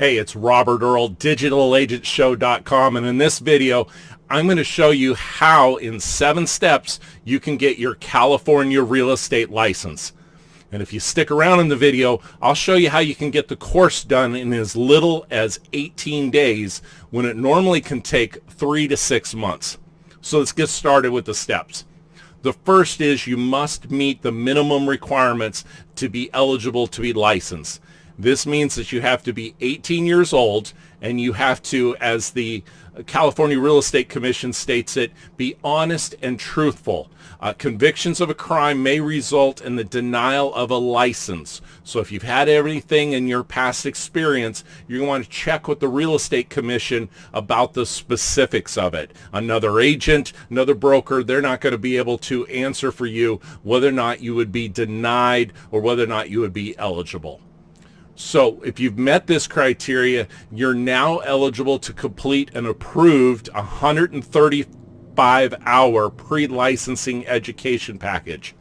Hey, it's Robert Earl, DigitalAgentShow.com, and in this video, I'm going to show you how in 7 steps you can get your California real estate license. And if you stick around in the video, I'll show you how you can get the course done in as little as 18 days when it normally can take 3 to 6 months. So let's get started with the steps. The first is you must meet the minimum requirements to be eligible to be licensed. This means that you have to be 18 years old and you have to, as the California Real Estate Commission states it, be honest and truthful. Convictions of a crime may result in the denial of a license. So if you've had everything in your past experience, you're going to want to check with the Real Estate Commission about the specifics of it. Another agent, another broker, they're not going to be able to answer for you whether or not you would be denied or whether or not you would be eligible. So if you've met this criteria, you're now eligible to complete an approved 135-hour pre-licensing education package.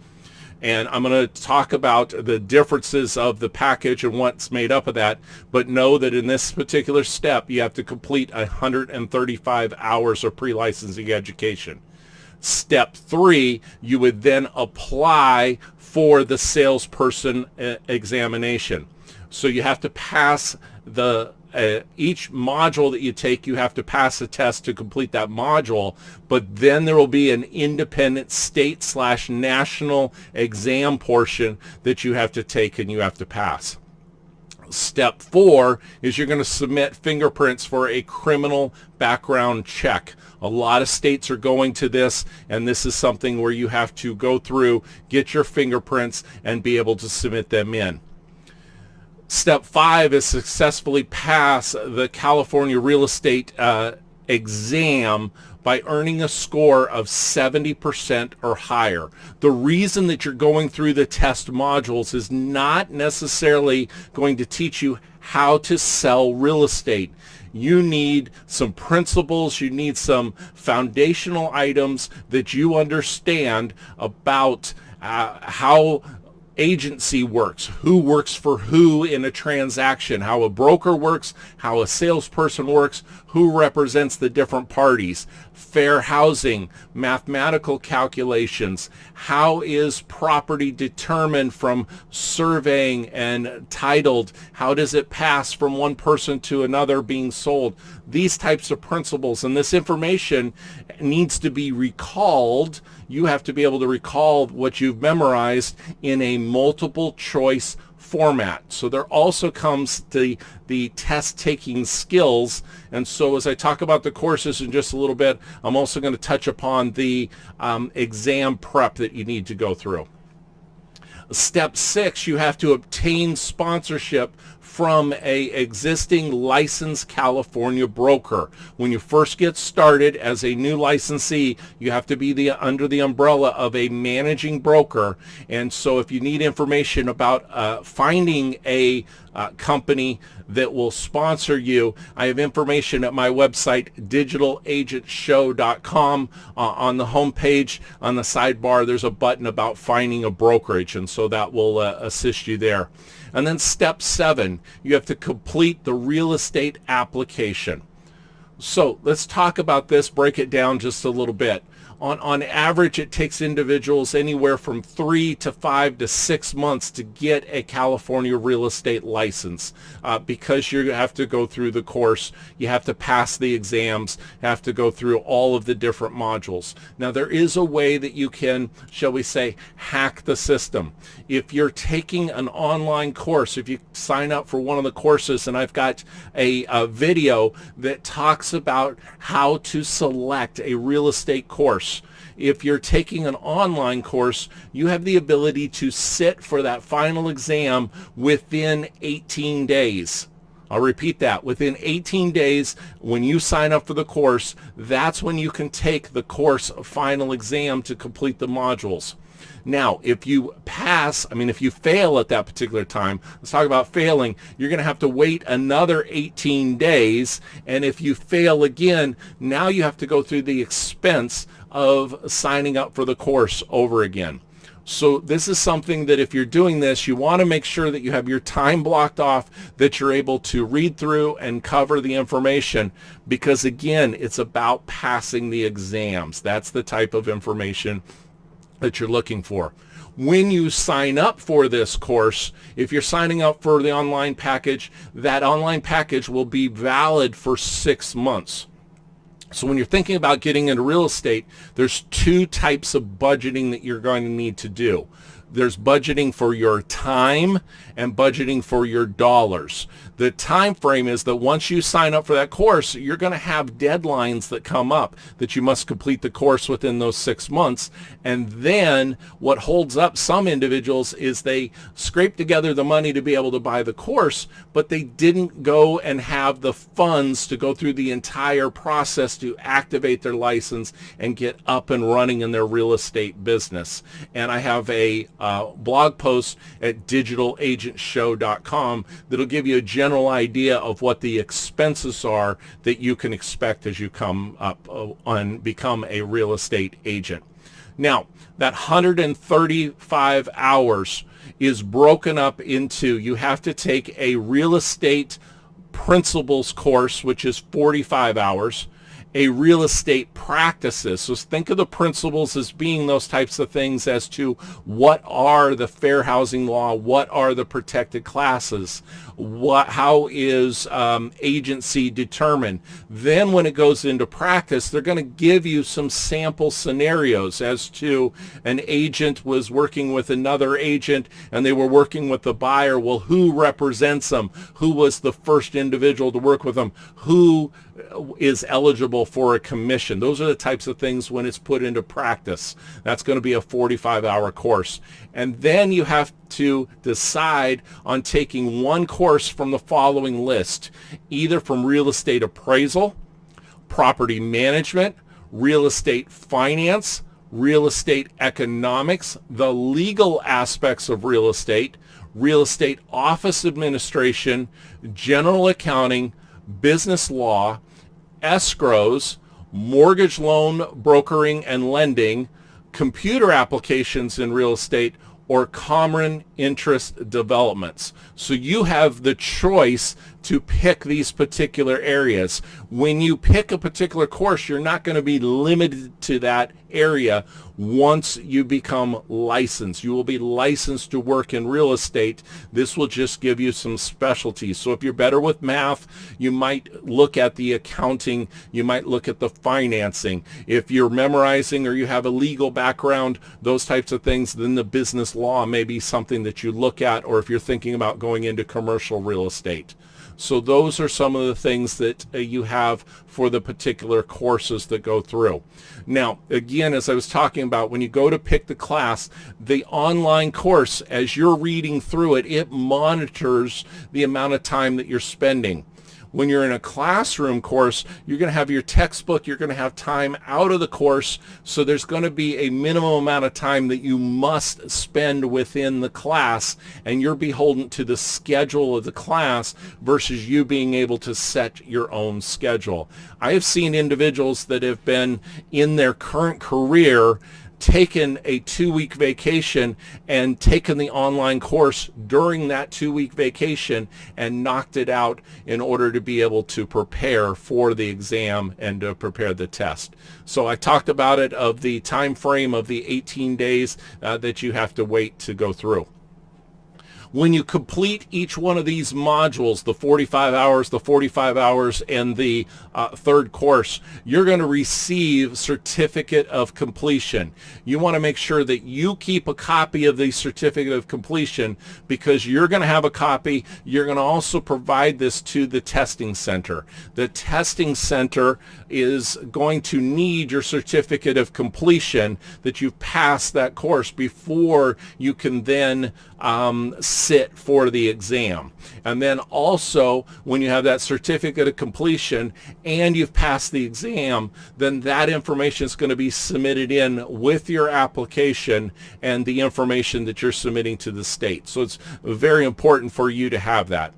And I'm going to talk about the differences of the package and what's made up of that, but know that in this particular step, you have to complete 135 hours of pre-licensing education. Step 3, you would then apply for the salesperson examination. So you have to pass the each module that you take, you have to pass a test to complete that module, but then there will be an independent state/national exam portion that you have to take and you have to pass. Step 4 is you're going to submit fingerprints for a criminal background check. A lot of states are going to this, and this is something where you have to go through, get your fingerprints, and be able to submit them in. Step 5 is successfully pass the California real estate exam by earning a score of 70% or higher. The reason that you're going through the test modules is not necessarily going to teach you how to sell real estate. You need some principles, you need some foundational items that you understand about how agency works, who works for who in a transaction, how a broker works, how a salesperson works, who represents the different parties, fair housing, mathematical calculations, how is property determined from surveying and titled, how does it pass from one person to another being sold, these types of principles. And this information needs to be recalled. You have to be able to recall what you've memorized in a multiple choice format. So there also comes the test taking skills. And so as I talk about the courses in just a little bit, I'm also going to touch upon the exam prep that you need to go through. Step 6, you have to obtain sponsorship from a existing licensed California broker. When you first get started as a new licensee, you have to be under the umbrella of a managing broker. And so if you need information about finding a company that will sponsor you, I have information at my website, DigitalAgentShow.com. On the homepage, on the sidebar, there's a button about finding a brokerage, and so that will assist you there. And then step 7, you have to complete the real estate application. So let's talk about this, break it down just a little bit. On average, it takes individuals anywhere from 3 to 5 to 6 months to get a California real estate license because you have to go through the course, you have to pass the exams, you have to go through all of the different modules. Now, there is a way that you can, shall we say, hack the system. If you're taking an online course, if you sign up for one of the courses, and I've got a video that talks about how to select a real estate course. If you're taking an online course, you have the ability to sit for that final exam within 18 days. I'll repeat that. Within 18 days, when you sign up for the course, that's when you can take the course final exam to complete the modules. Now, if you if you fail at that particular time, let's talk about failing, you're going to have to wait another 18 days. And if you fail again, now you have to go through the expense of signing up for the course over again. So this is something that if you're doing this, you want to make sure that you have your time blocked off, that you're able to read through and cover the information, because again, it's about passing the exams. That's the type of information that you're looking for. When you sign up for this course, if you're signing up for the online package, that online package will be valid for 6 months. So when you're thinking about getting into real estate, there's 2 types of budgeting that you're going to need to do. There's budgeting for your time and budgeting for your dollars. The time frame is that once you sign up for that course, you're going to have deadlines that come up that you must complete the course within those 6 months. And then what holds up some individuals is they scrape together the money to be able to buy the course, but they didn't go and have the funds to go through the entire process to activate their license and get up and running in their real estate business. And I have a blog post at digitalagentshow.com that'll give you a general idea of what the expenses are that you can expect as you come up and become a real estate agent. Now, that 135 hours is broken up into, you have to take a real estate principles course, which is 45 hours, a real estate practices. So think of the principles as being those types of things as to what are the fair housing law, what are the protected classes, how is agency determined. Then when it goes into practice, they're going to give you some sample scenarios as to an agent was working with another agent and they were working with the buyer. Well, who represents them? Who was the first individual to work with them? Who is eligible for a commission? Those are the types of things when it's put into practice. That's going to be a 45-hour course. And then you have to decide on taking one course from the following list, either from real estate appraisal, property management, real estate finance, real estate economics, the legal aspects of real estate office administration, general accounting, business law, escrows, mortgage loan brokering and lending, computer applications in real estate, or common interest developments. So you have the choice to pick these particular areas. When you pick a particular course, you're not going to be limited to that area once you become licensed. You will be licensed to work in real estate. This will just give you some specialties. So if you're better with math, you might look at the accounting, you might look at the financing. If you're memorizing or you have a legal background, those types of things, then the business law may be something that you look at, or if you're thinking about going into commercial real estate. So those are some of the things that you have for the particular courses that go through. Now, again, as I was talking about, when you go to pick the class, the online course, as you're reading through it, it monitors the amount of time that you're spending. When you're in a classroom course, you're going to have your textbook, you're going to have time out of the course, so there's going to be a minimum amount of time that you must spend within the class, and you're beholden to the schedule of the class versus you being able to set your own schedule. I have seen individuals that have been in their current career taken a 2-week vacation and taken the online course during that 2-week vacation and knocked it out in order to be able to prepare for the exam and to prepare the test. So I talked about it, of the time frame of the 18 days that you have to wait to go through. When you complete each one of these modules, the 45 hours, and the third course, you're going to receive certificate of completion. You want to make sure that you keep a copy of the certificate of completion, because you're going to have a copy. You're going to also provide this to the testing center. The testing center is going to need your certificate of completion, that you've passed that course, before you can then sit for the exam. And then also, when you have that certificate of completion and you've passed the exam, then that information is going to be submitted in with your application and the information that you're submitting to the state. So it's very important for you to have that.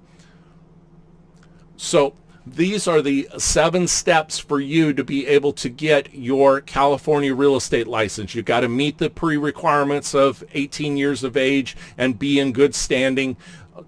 So These are the 7 steps for you to be able to get your California real estate license. You've got to meet the pre-requirements of 18 years of age and be in good standing.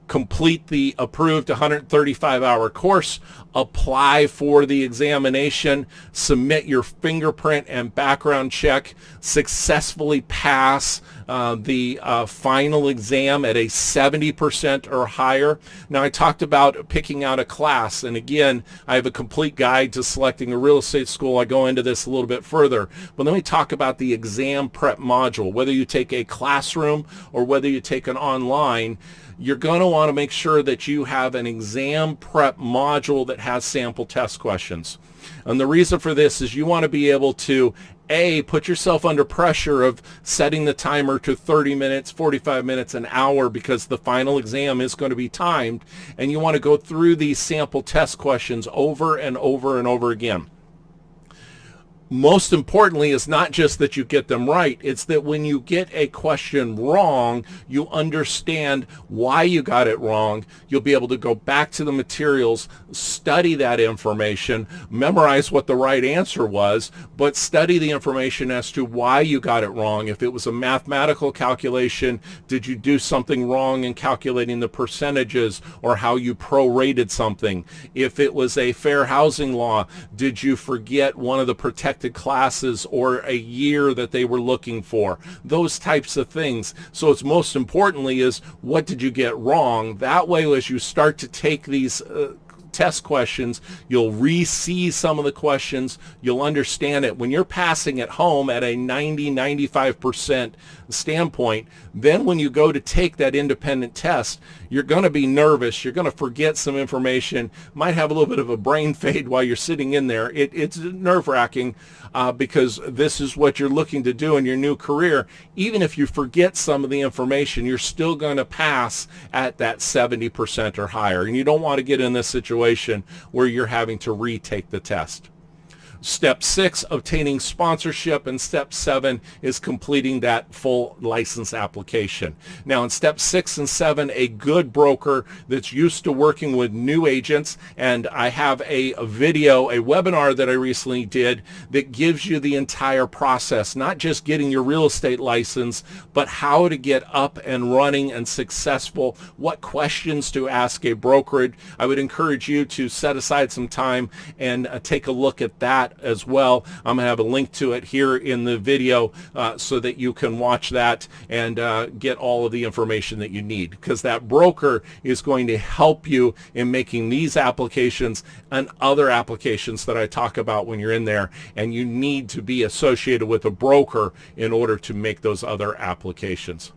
Complete the approved 135-hour course, apply for the examination, submit your fingerprint and background check, successfully pass the final exam at a 70% or higher. Now, I talked about picking out a class, and again, I have a complete guide to selecting a real estate school. I go into this a little bit further, but let me talk about the exam prep module. Whether you take a classroom or whether you take an online, you're going to want to make sure that you have an exam prep module that has sample test questions. And the reason for this is you want to be able to put yourself under pressure of setting the timer to 30 minutes, 45 minutes, an hour, because the final exam is going to be timed, and you want to go through these sample test questions over and over and over again. Most importantly is not just that you get them right, it's that when you get a question wrong, you understand why you got it wrong. You'll be able to go back to the materials, study that information, memorize what the right answer was, but study the information as to why you got it wrong. If it was a mathematical calculation, did you do something wrong in calculating the percentages or how you prorated something? If it was a fair housing law, did you forget one of the protected classes or a year that they were looking for? Those types of things. So it's most importantly is, what did you get wrong? That way, as you start to take these test questions, you'll re-see some of the questions, you'll understand it. When you're passing at home at a 90-95% standpoint, then when you go to take that independent test, you're going to be nervous, you're going to forget some information, might have a little bit of a brain fade while you're sitting in there. It's nerve-wracking because this is what you're looking to do in your new career. Even if you forget some of the information, you're still going to pass at that 70% or higher, and you don't want to get in this situation where you're having to retake the test. Step 6, obtaining sponsorship, and step 7 is completing that full license application. Now, in step 6 and 7, a good broker that's used to working with new agents, and I have a video, a webinar that I recently did that gives you the entire process, not just getting your real estate license, but how to get up and running and successful, what questions to ask a brokerage. I would encourage you to set aside some time and take a look at that as well. I'm going to have a link to it here in the video so that you can watch that and get all of the information that you need, because that broker is going to help you in making these applications and other applications that I talk about when you're in there, and you need to be associated with a broker in order to make those other applications.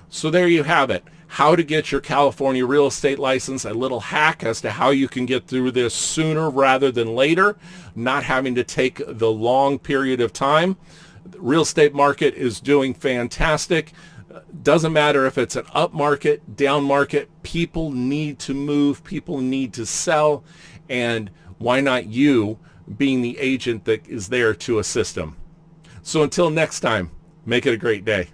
So there you have it. How to get your California real estate license, a little hack as to how you can get through this sooner rather than later, not having to take the long period of time. The real estate market is doing fantastic. Doesn't matter if it's an up market, down market, people need to move, people need to sell, and why not you being the agent that is there to assist them? So until next time, make it a great day.